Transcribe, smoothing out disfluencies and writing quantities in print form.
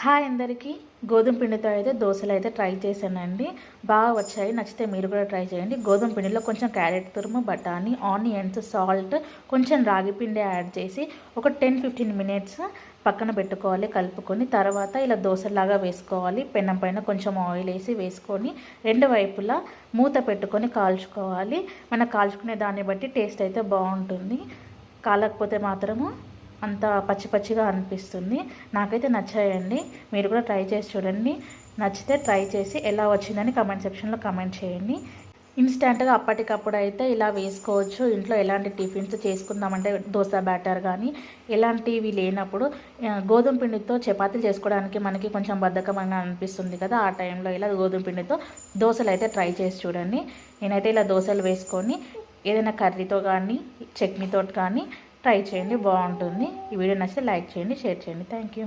Hi అందరికీ. గోధుమ పిండితో అయితే దోశలు అయితే ట్రై చేశానండి. బాగా వచ్చాయి. నచ్చితే మీరు కూడా ట్రై చేయండి. గోధుమ పిండిలో కొంచెం క్యారెట్ తురుము, బఠానీ, ఆనియన్స్, సాల్ట్, కొంచెం రాగి పిండి యాడ్ చేసి ఒక 10-15 మినిట్స్ పక్కన పెట్టుకోవాలి. కలుపుకొని తర్వాత ఇలా దోశలాగా వేసుకోవాలి. పెనం పైన కొంచెం ఆయిల్ వేసి వేసుకొని రెండు వైపులా మూత పెట్టుకొని కాల్చుకోవాలి. మనం కాల్చుకునే దాన్ని బట్టి టేస్ట్ అయితే బాగుంటుంది. కాలకపోతే మాత్రము అంత పచ్చి పచ్చిగా అనిపిస్తుంది. నాకైతే నచ్చాయండి. మీరు కూడా ట్రై చేసి చూడండి. నచ్చితే ట్రై చేసి ఎలా వచ్చిందని కామెంట్ సెక్షన్లో కామెంట్ చేయండి. ఇన్స్టెంట్గా అప్పటికప్పుడు అయితే ఇలా వేసుకోవచ్చు. ఇంట్లో ఎలాంటి టిఫిన్స్ చేసుకుందామంటే దోశ బ్యాటర్ కానీ ఎలాంటివి లేనప్పుడు గోధుమ పిండితో చపాతీలు చేసుకోవడానికి మనకి కొంచెం బద్ధకమంగా అనిపిస్తుంది కదా, ఆ టైంలో ఇలా గోధుమ పిండితో దోశలు అయితే ట్రై చేసి చూడండి. నేనైతే ఇలా దోశలు వేసుకొని ఏదైనా కర్రీతో కానీ చట్నీతో కానీ ట్రై చేయండి, బాగుంటుంది. ఈ వీడియో నచ్చితే లైక్ చేయండి, షేర్ చేయండి. Thank you.